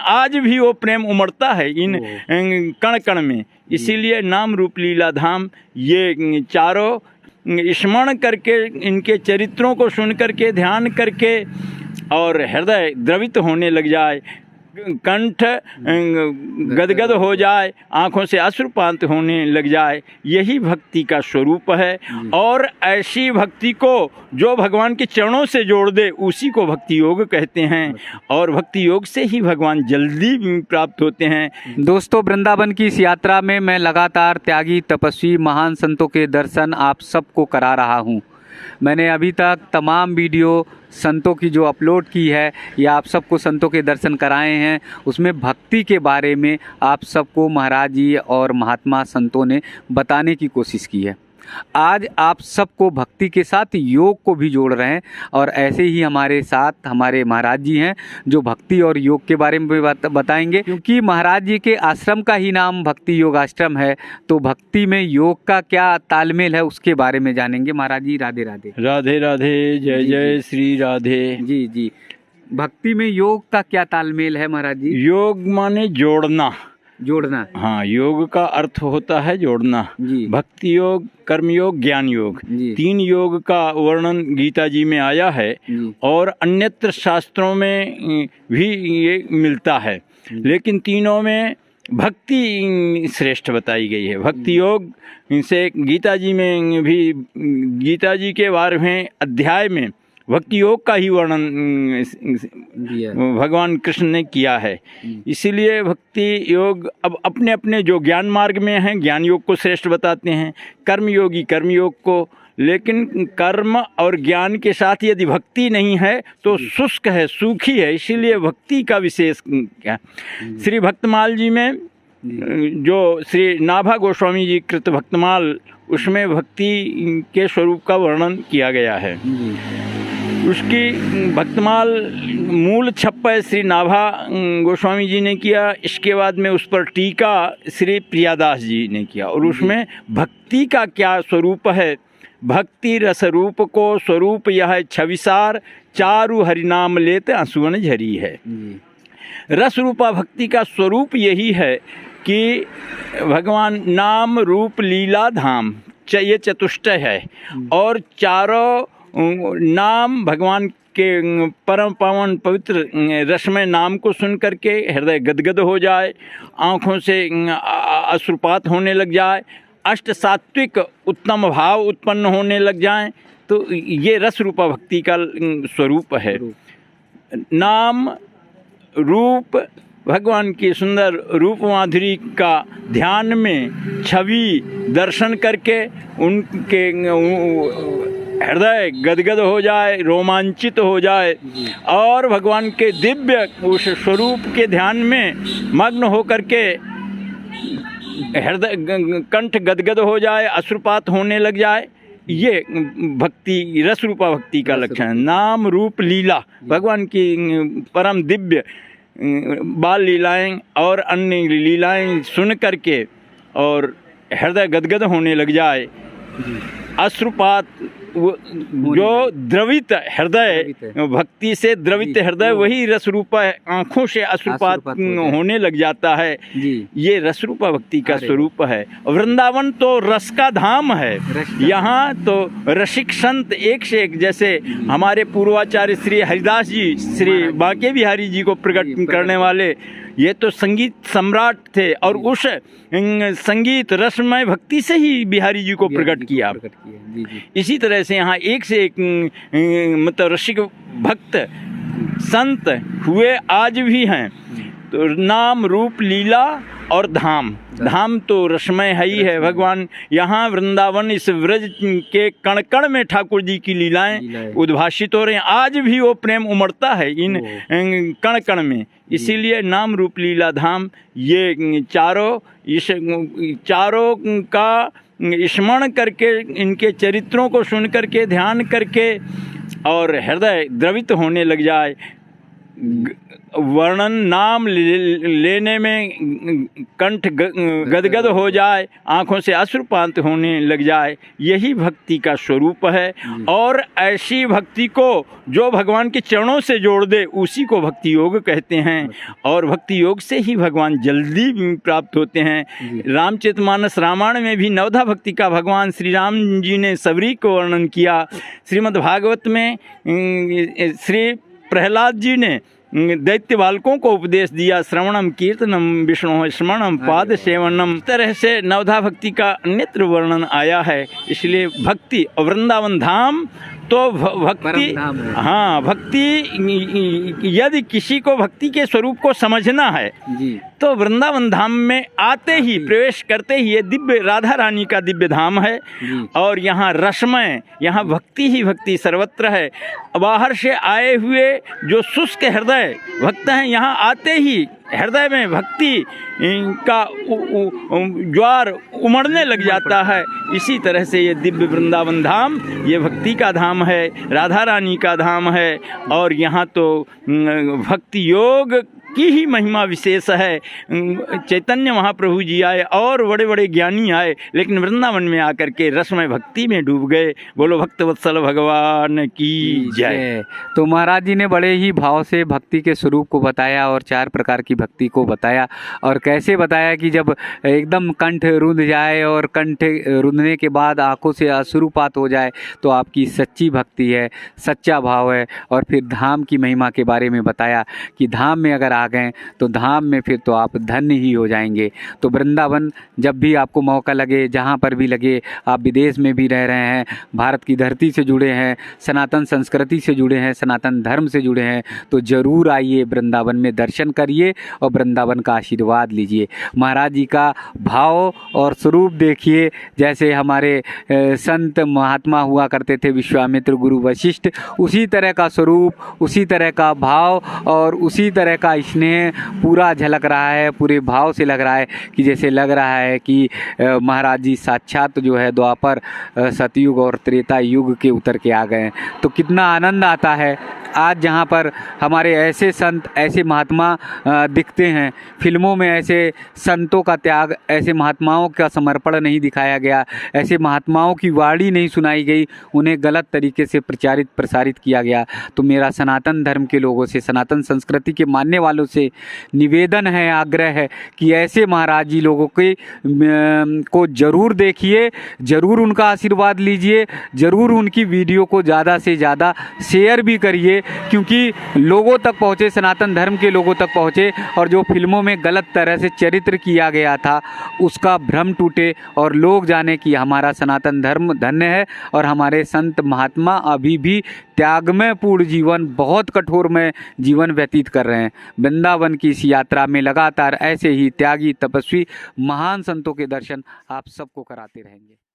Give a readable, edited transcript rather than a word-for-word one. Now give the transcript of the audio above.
आज भी वो प्रेम उमड़ता है इन कण कण में। इसीलिए नाम रूप लीला धाम ये चारों स्मरण करके, इनके चरित्रों को सुन करके, ध्यान करके और हृदय द्रवित होने लग जाए, कंठ गदगद हो जाए, आँखों से अश्रुपात होने लग जाए, यही भक्ति का स्वरूप है। और ऐसी भक्ति को जो भगवान के चरणों से जोड़ दे उसी को भक्ति योग कहते हैं, और भक्ति योग से ही भगवान जल्दी प्राप्त होते हैं। दोस्तों, वृंदावन की इस यात्रा में मैं लगातार त्यागी, तपस्वी, महान संतों के दर्शन आप सबको करा रहा हूँ। मैंने अभी तक तमाम वीडियो संतों की जो अपलोड की है या आप सबको संतों के दर्शन कराए हैं, उसमें भक्ति के बारे में आप सबको महाराज जी और महात्मा संतों ने बताने की कोशिश की है। आज आप सबको भक्ति के साथ योग को भी जोड़ रहे हैं, और ऐसे ही हमारे साथ हमारे महाराज जी हैं जो भक्ति और योग के बारे में भी बताएंगे। क्योंकि महाराज जी के आश्रम का ही नाम भक्ति योग आश्रम है, तो भक्ति में योग का क्या तालमेल है उसके बारे में जानेंगे। महाराज जी, राधे राधे। राधे राधे, जय जय श्री राधे। जी जी, भक्ति में योग का क्या तालमेल है महाराज जी? योग माने जोड़ना, जोड़ना। हाँ, योग का अर्थ होता है जोड़ना। भक्ति योग, कर्म योग, ज्ञान योग, तीन योग का वर्णन गीता जी में आया है और अन्यत्र शास्त्रों में भी ये मिलता है, लेकिन तीनों में भक्ति श्रेष्ठ बताई गई है। भक्ति योग से गीता जी में भी, गीता जी के 12वें अध्याय में भक्ति योग का ही वर्णन भगवान कृष्ण ने किया है। इसीलिए भक्ति योग अब अपने अपने जो ज्ञान मार्ग में हैं, ज्ञान योग को श्रेष्ठ बताते हैं, कर्मयोगी कर्म योग को, लेकिन कर्म और ज्ञान के साथ यदि भक्ति नहीं है तो शुष्क है, सूखी है। इसीलिए भक्ति का विशेष क्या, श्री भक्तमाल जी में जो श्री नाभा गोस्वामी जी कृत भक्तमाल, उसमें भक्ति के स्वरूप का वर्णन किया गया है। उसकी भक्तमाल मूल छप्पा श्री नाभा गोस्वामी जी ने किया, इसके बाद में उस पर टीका श्री प्रियादास जी ने किया, और उसमें भक्ति का क्या स्वरूप है। भक्ति रस रूप को स्वरूप यह छविसार, चारु हरिनाम लेते आंसुअन झरी है। रस रूपा भक्ति का स्वरूप यही है कि भगवान नाम रूप लीला धाम ये चतुष्टय है, और चारों नाम भगवान के परम पावन पवित्र रसमय नाम को सुन करके हृदय गदगद हो जाए, आँखों से अश्रुपात होने लग जाए, अष्ट सात्विक उत्तम भाव उत्पन्न होने लग जाएं, तो ये रस रूपा भक्ति का स्वरूप है। नाम रूप भगवान की सुंदर रूप माधुरी का ध्यान में छवि दर्शन करके उनके हृदय गदगद हो जाए, रोमांचित हो जाए, और भगवान के दिव्य उस स्वरूप के ध्यान में मग्न होकर के हृदय कंठ गदगद हो जाए, अश्रुपात होने लग जाए, ये भक्ति रस रूपा भक्ति का लक्षण है। नाम रूप लीला भगवान की परम दिव्य बाल लीलाएं और अन्य लीलाएं सुन करके और हृदय गदगद होने लग जाए, अश्रुपात जो द्रवित हृदय, भक्ति से द्रवित हृदय वही रस रूपा है, आँखों से अश्रुपात होने लग जाता है, ये रस रूपा भक्ति का स्वरूप है। वृंदावन तो रस का धाम है, यहाँ तो रसिक संत एक से एक, जैसे हमारे पूर्वाचार्य श्री हरिदास जी श्री बांके बिहारी जी को प्रकट करने वाले, ये तो संगीत सम्राट थे, और उस संगीत रसमय भक्ति से ही बिहारी जी को प्रकट किया। इसी तरह से यहाँ एक से एक मतलब रसिक भक्त संत हुए, आज भी हैं। तो नाम रूप लीला और धाम, धाम तो रसमय है ही है भगवान। यहाँ वृंदावन इस व्रज के कण कण में ठाकुर जी की लीलाएं उद्भाषित हो रहे हैं, आज भी वो प्रेम उमड़ता है इन कण कण में। इसीलिए नाम रूप लीला धाम ये चारों का स्मरण करके, इनके चरित्रों को सुन करके, ध्यान करके और हृदय द्रवित होने लग जाए, वर्णन नाम लेने में कंठ गदगद हो जाए, आँखों से अश्रुपात होने लग जाए, यही भक्ति का स्वरूप है। और ऐसी भक्ति को जो भगवान के चरणों से जोड़ दे उसी को भक्ति योग कहते हैं। और भक्ति योग से ही भगवान जल्दी प्राप्त होते हैं। रामचरितमानस रामायण में भी नवधा भक्ति का भगवान श्री राम जी ने सबरी को वर्णन किया। श्रीमद् भागवत में श्री प्रहलाद जी ने दैत्य बालकों को उपदेश दिया, श्रवणम कीर्तनम विष्णु स्मरणम पाद सेवनम। इस तरह से नवधा भक्ति का नेत्र वर्णन आया है। इसलिए भक्ति और वृंदावन धाम तो भक्ति, हाँ, भक्ति यदि किसी को भक्ति के स्वरूप को समझना है जी, तो वृंदावन धाम में आते ही, प्रवेश करते ही, ये दिव्य राधा रानी का दिव्य धाम है। और यहाँ रसमय, यहाँ भक्ति ही भक्ति सर्वत्र है। बाहर से आए हुए जो शुष्क हृदय भक्त हैं, यहाँ आते ही हृदय में भक्ति का ज्वार उमड़ने लग जाता है। इसी तरह से ये दिव्य वृंदावन धाम ये भक्ति का धाम है, राधा रानी का धाम है। और यहाँ तो भक्ति योग की ही महिमा विशेष है। चैतन्य महाप्रभु जी आए और बड़े बड़े ज्ञानी आए, लेकिन वृंदावन में आकर के रसमय भक्ति में डूब गए। बोलो भक्तवत्सल भगवान की जय। तो महाराज जी ने बड़े ही भाव से भक्ति के स्वरूप को बताया और 4 प्रकार की भक्ति को बताया। और कैसे बताया कि जब एकदम कंठ रुंध जाए और कंठ रुंधने के बाद आंखों से अश्रुपात हो जाए तो आपकी सच्ची भक्ति है, सच्चा भाव है। और फिर धाम की महिमा के बारे में बताया कि धाम में अगर आ गए तो धाम में फिर तो आप धन्य ही हो जाएंगे। तो वृंदावन जब भी आपको मौका लगे, जहाँ पर भी लगे, आप विदेश में भी रह रहे हैं, भारत की धरती से जुड़े हैं, सनातन संस्कृति से जुड़े हैं, सनातन धर्म से जुड़े हैं, तो ज़रूर आइए, वृंदावन में दर्शन करिए और वृंदावन का आशीर्वाद लीजिए। महाराज जी का भाव और स्वरूप देखिए। जैसे हमारे संत महात्मा हुआ करते थे, विश्वामित्र, गुरु वशिष्ठ, उसी तरह का स्वरूप, उसी तरह का भाव और उसी तरह का स्नेह पूरा झलक रहा है। पूरे भाव से लग रहा है कि जैसे लग रहा है कि महाराज जी साक्षात जो है द्वापर, सतयुग और त्रेता युग के उतर के आ गए। तो कितना आनंद आता है आज जहाँ पर हमारे ऐसे संत, ऐसे महात्मा दिखते हैं। फिल्मों में ऐसे संतों का त्याग, ऐसे महात्माओं का समर्पण नहीं दिखाया गया, ऐसे महात्माओं की वाणी नहीं सुनाई गई, उन्हें गलत तरीके से प्रसारित किया गया। तो मेरा सनातन धर्म के लोगों से, सनातन संस्कृति के मानने वालों से निवेदन है, आग्रह है कि ऐसे महाराज जी लोगों के को ज़रूर देखिए, ज़रूर उनका आशीर्वाद लीजिए, ज़रूर उनकी वीडियो को ज़्यादा से ज़्यादा शेयर भी करिए, क्योंकि लोगों तक पहुँचे, सनातन धर्म के लोगों तक पहुँचे और जो फिल्मों में गलत तरह से चरित्र किया गया था उसका भ्रम टूटे और लोग जाने कि हमारा सनातन धर्म धन्य है और हमारे संत महात्मा अभी भी त्यागमय पूर्ण जीवन, बहुत कठोरमय जीवन व्यतीत कर रहे हैं। वृंदावन की इस यात्रा में लगातार ऐसे ही त्यागी, तपस्वी, महान संतों के दर्शन आप सबको कराते रहेंगे।